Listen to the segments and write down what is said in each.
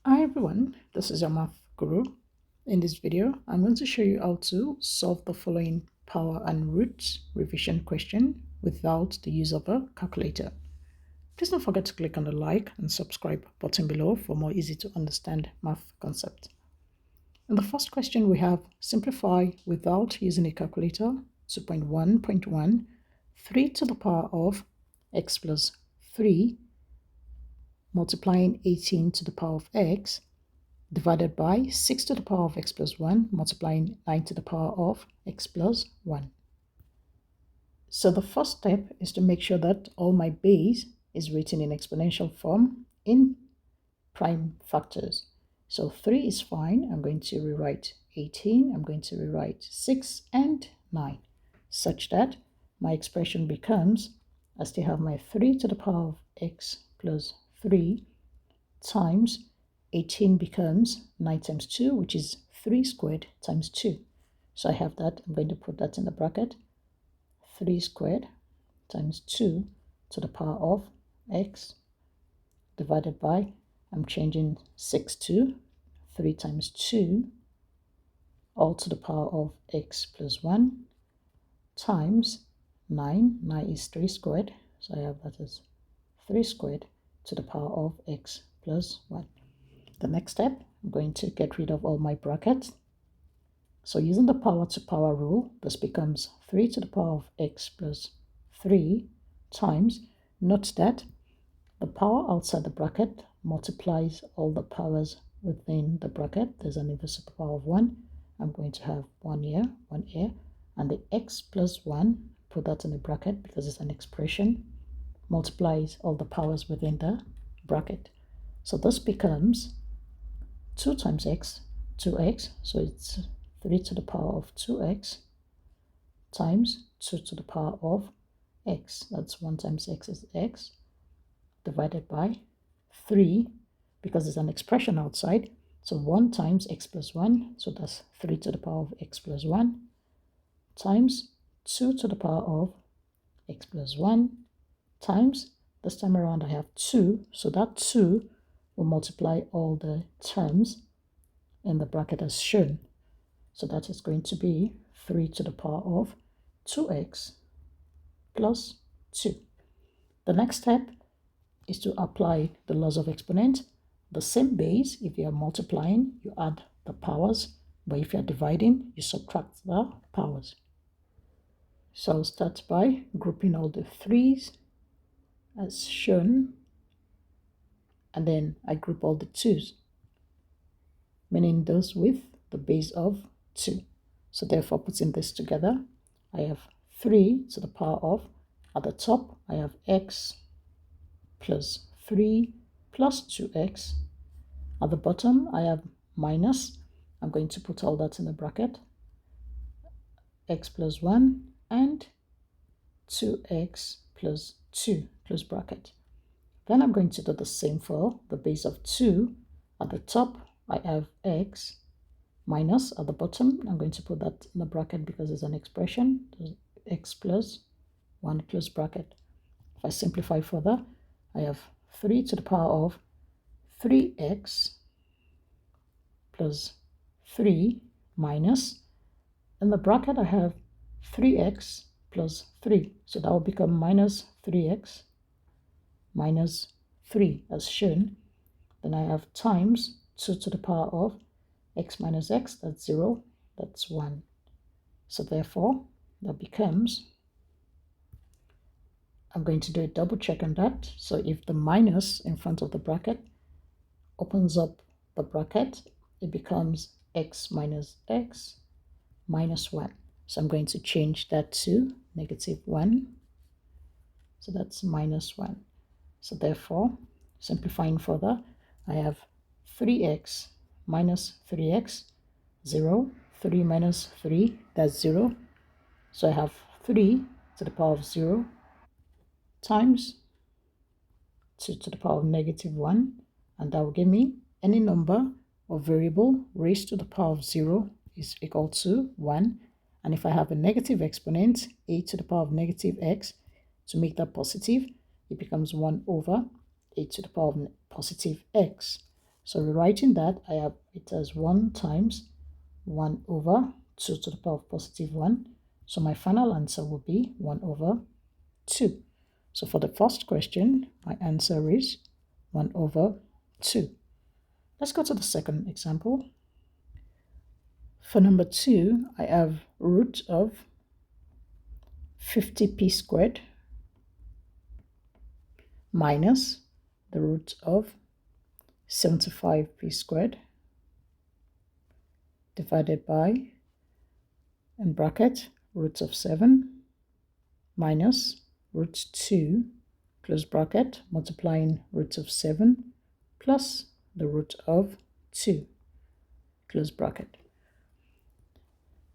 Hi everyone, this is your math guru. In this video, I'm going to show you how to solve the following power and root revision question without the use of a calculator. Please don't forget to click on the like and subscribe button below for more easy to understand math concept. In the first question, we have simplify without using a calculator 2.1.1 3 to the power of x plus 3 multiplying 18 to the power of x divided by 6 to the power of x plus 1 multiplying 9 to the power of x plus 1. So the first step is to make sure that all my base is written in exponential form in prime factors. So 3 is fine. I'm going to rewrite 18. I'm going to rewrite 6 and 9 such that my expression becomes, I still have my 3 to the power of x plus 3 times 18 becomes 9 times 2, which is 3 squared times 2. So I have that. I'm going to put that in the bracket. 3 squared times 2 to the power of x divided by, I'm changing 6 to 3 times 2, all to the power of x plus 1 times 9. 9 is 3 squared. So I have that as 3 squared to the power of x plus 1. The next step, I'm going to get rid of all my brackets. So using the power to power rule, this becomes 3 to the power of x plus 3 times, note that the power outside the bracket multiplies all the powers within the bracket. There's an invisible power of 1. I'm going to have 1 here, and the x plus 1, put that in the bracket because it's an expression, multiplies all the powers within the bracket. So this becomes 2 times x, 2x, so it's 3 to the power of 2x times 2 to the power of x. That's 1 times x is x, divided by 3, because it's an expression outside. So 1 times x plus 1, so that's 3 to the power of x plus 1, times 2 to the power of x plus 1, times, this time around I have 2, so that 2 will multiply all the terms in the bracket as shown. So that is going to be 3 to the power of 2x plus 2. The next step is to apply the laws of exponent. The same base, if you are multiplying, you add the powers, but if you are dividing, you subtract the powers. So I'll start by grouping all the 3's as shown, and then I group all the 2's, meaning those with the base of 2. So therefore, putting this together, I have 3 to the power of, at the top, I have x plus 3 plus 2x. At the bottom, I have minus. I'm going to put all that in the bracket. X plus 1 and 2x plus 2, close bracket. Then I'm going to do the same for the base of 2. At the top, I have x minus. At the bottom, I'm going to put that in the bracket because it's an expression. X plus 1, close bracket. If I simplify further, I have 3 to the power of 3x plus 3 minus. In the bracket, I have 3x plus 3. So that will become minus 3x minus 3 as shown. Then I have times 2 to the power of x minus x, that's 0, that's 1. So therefore, that becomes, I'm going to do a double check on that. So if the minus in front of the bracket opens up the bracket, it becomes x minus x minus 1. So I'm going to change that to negative 1. So that's minus 1. So therefore, simplifying further, I have 3x minus 3x, 0. 3 minus 3, that's 0. So I have 3 to the power of 0 times 2 to the power of negative 1. And that will give me any number or variable raised to the power of 0 is equal to 1. And if I have a negative exponent, a to the power of negative x, to make that positive, it becomes 1 over a to the power of positive x. So rewriting that, I have it as 1 times 1 over 2 to the power of positive 1. So my final answer will be 1 over 2. So for the first question, my answer is 1 over 2. Let's go to the second example. For number 2, I have root of 50p squared minus the root of 75p squared divided by, in bracket, root of 7 minus root 2, close bracket, multiplying root of 7 plus the root of 2, close bracket.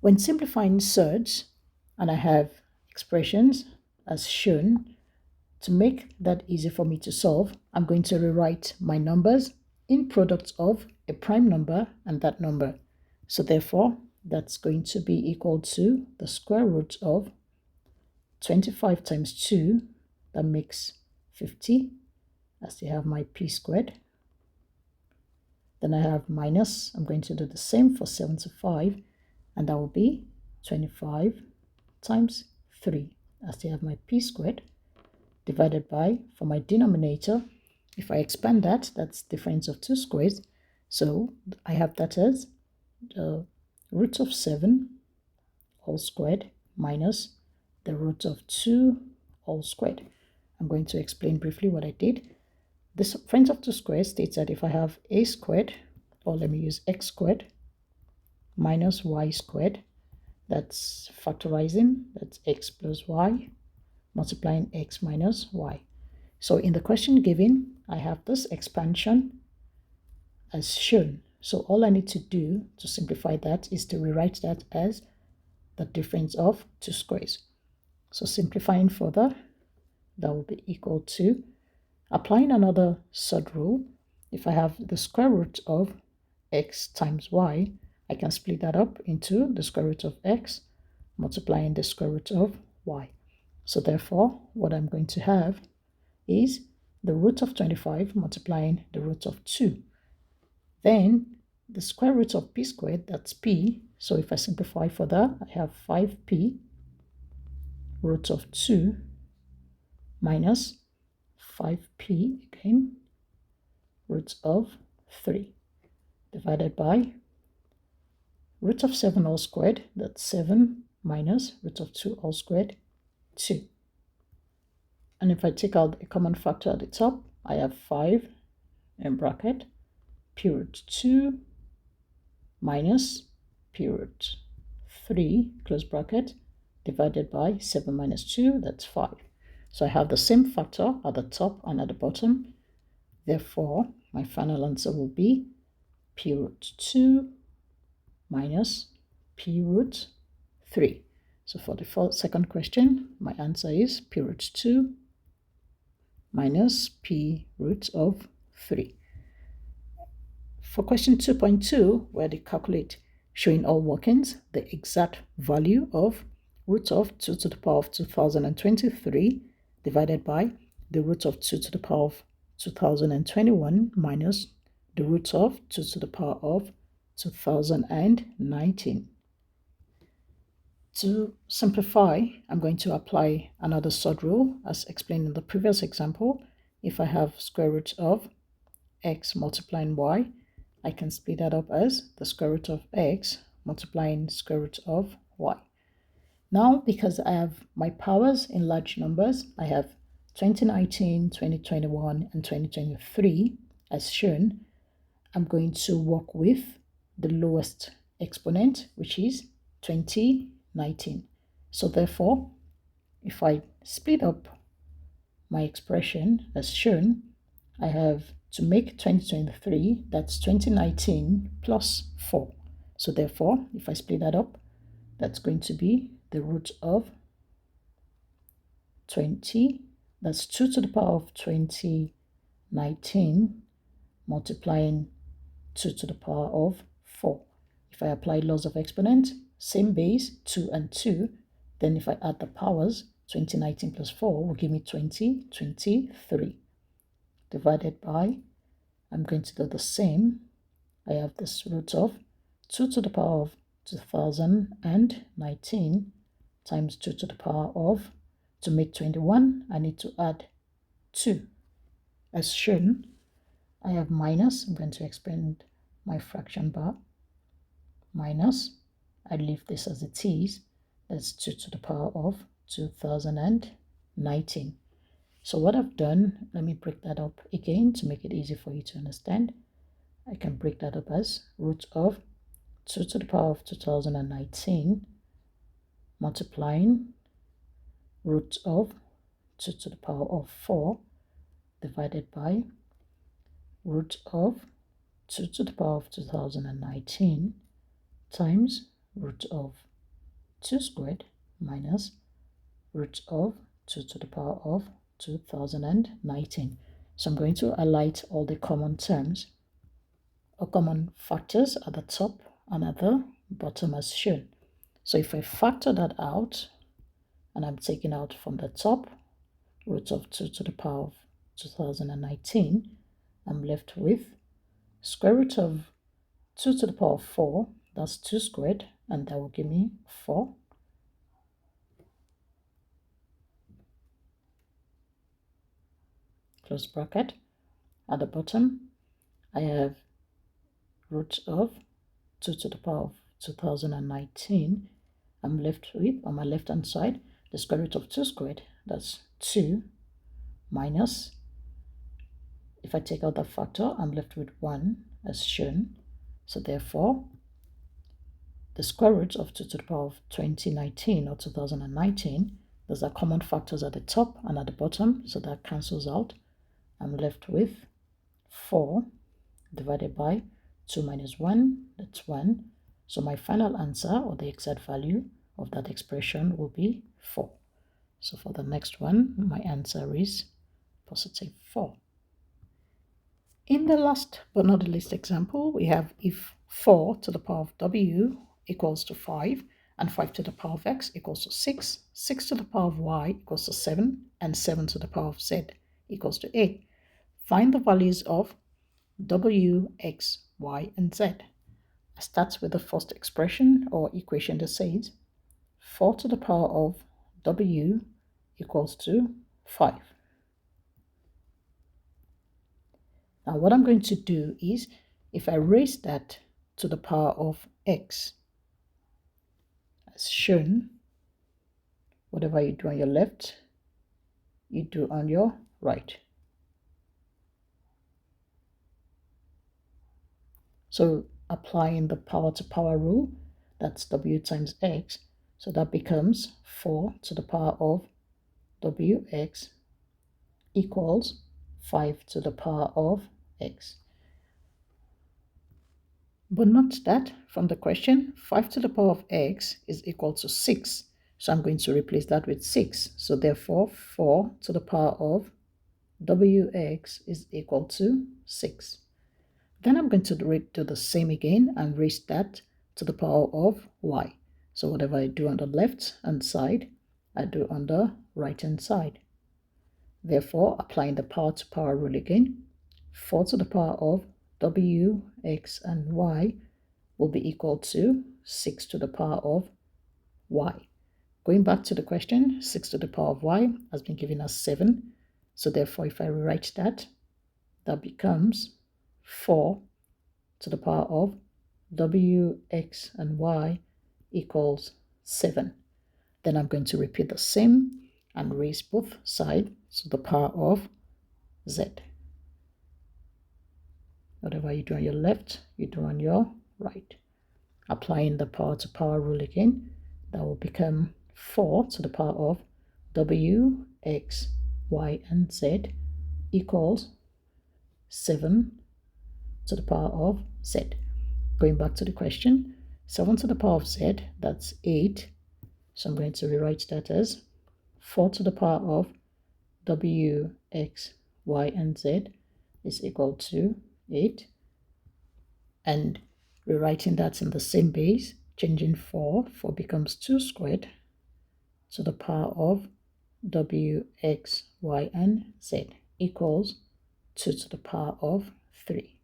When simplifying surds, and I have expressions as shown, to make that easy for me to solve, I'm going to rewrite my numbers in product of a prime number and that number. So therefore, that's going to be equal to the square root of 25 times 2, that makes 50, as they have my p squared. Then I have minus, I'm going to do the same for 75, and that will be 25 times 3, as they have my p squared, divided by, for my denominator, if I expand that, that's difference of 2 squares. So I have that as the root of 7 all squared minus the root of 2 all squared. I'm going to explain briefly what I did. This difference of 2 squares states that if I have a squared, or let me use x squared, minus y squared, that's factorizing, that's x plus y, multiplying x minus y. So in the question given, I have this expansion as shown. So all I need to do to simplify that is to rewrite that as the difference of 2 squares. So simplifying further, that will be equal to, applying another surd rule, if I have the square root of x times y, I can split that up into the square root of x multiplying the square root of y. So therefore, what I'm going to have is the root of 25 multiplying the root of 2. Then the square root of p squared, that's p. So if I simplify further, I have 5p root of 2 minus 5p again root of 3 divided by root of 7 all squared, that's 7 minus root of 2 all squared, 2. And if I take out a common factor at the top, I have 5 in bracket p root 2 minus p root 3 close bracket divided by 7 minus 2, that's 5. So I have the same factor at the top and at the bottom. Therefore, my final answer will be p root 2 minus p root 3. So for the second question, my answer is p root 2 minus p root of 3. For question 2.2, where they calculate showing all workings, the exact value of root of 2 to the power of 2023 divided by the root of 2 to the power of 2021 minus the root of 2 to the power of 2019. To simplify, I'm going to apply another surd rule as explained in the previous example. If I have square root of x multiplying y, I can split that up as the square root of x multiplying square root of y. Now, because I have my powers in large numbers, I have 2019, 2021, and 2023 as shown. I'm going to work with the lowest exponent, which is 2019. So therefore, if I split up my expression as shown, I have to make 2023, that's 2019 plus 4. So therefore, if I split that up, that's going to be the root of 20, that's 2 to the power of 2019 multiplying 2 to the power of 4. If I apply laws of exponent, same base, 2 and 2, then if I add the powers, 2019 plus 4 will give me 2023 divided by, I'm going to do the same. I have this root of 2 to the power of 2019 times 2 to the power of, to make 21, I need to add 2. As shown, I have minus, I'm going to expand my fraction bar, minus, I leave this as it is, that's 2 to the power of 2019. So what I've done, let me break that up again to make it easy for you to understand. I can break that up as root of 2 to the power of 2019 multiplying root of 2 to the power of 4 divided by root of 2 to the power of 2019 times root of 2 squared minus root of 2 to the power of 2019. So I'm going to highlight all the common terms or common factors at the top and at the bottom as shown. So if I factor that out, and I'm taking out from the top root of 2 to the power of 2019, I'm left with square root of 2 to the power of 4, that's 2 squared, and that will give me 4. Close bracket. At the bottom, I have root of 2 to the power of 2019. I'm left with, on my left hand side, the square root of 2 squared, that's 2, minus, if I take out that factor, I'm left with 1 as shown. So therefore, the square root of 2 to the power of 2019 or 2019, those are common factors at the top and at the bottom, so that cancels out. I'm left with 4 divided by 2 minus 1, that's 1. So my final answer, or the exact value of that expression, will be 4. So for the next one, my answer is positive 4. In the last but not the least example, we have if 4 to the power of w equals to 5, and 5 to the power of x equals to 6, 6 to the power of y equals to 7, and 7 to the power of z equals to 8. Find the values of w, x, y, and z. I start with the first expression or equation that says 4 to the power of w equals to 5. Now what I'm going to do is, if I raise that to the power of x, as shown, whatever you do on your left, you do on your right. So applying the power to power rule, that's w times x, so that becomes 4 to the power of wx equals 5 to the power of x. But note that from the question, 5 to the power of x is equal to 6. So I'm going to replace that with 6. So therefore, 4 to the power of wx is equal to 6. Then I'm going to do the same again and raise that to the power of y. So whatever I do on the left hand side, I do on the right hand side. Therefore, applying the power to power rule again, 4 to the power of w, x, and y will be equal to 6 to the power of y. Going back to the question, 6 to the power of y has been given us 7. So therefore, if I rewrite that, that becomes 4 to the power of w, x, and y equals 7. Then I'm going to repeat the same and raise both sides to the power of z. Whatever you do on your left, you do on your right. Applying the power to power rule again, that will become 4 to the power of w, x, y, and z equals 7 to the power of z. Going back to the question, 7 to the power of z, that's 8. So I'm going to rewrite that as 4 to the power of w, x, y, and z is equal to 8. And rewriting that in the same base, changing 4 becomes 2 squared to the power of w, x, y, and z equals 2 to the power of 3.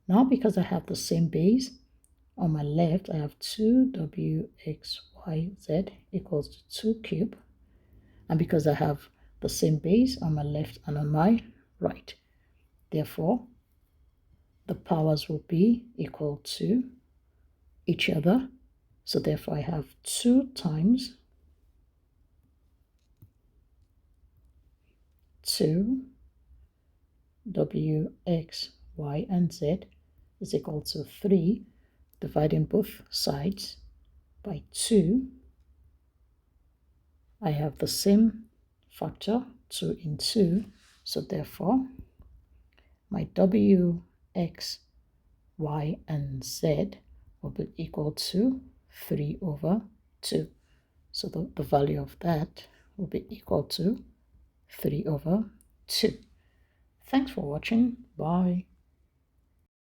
Now, because I have the same base, on my left, I have 2wxyz equals to 2 cubed. And because I have the same base on my left and on my right, therefore, the powers will be equal to each other. So therefore, I have 2 times 2wx, y, and z is equal to 3, dividing both sides by 2. I have the same factor, 2 in 2, so therefore my w, x, y, and z will be equal to 3 over 2. So the value of that will be equal to 3 over 2. Thanks for watching. Bye.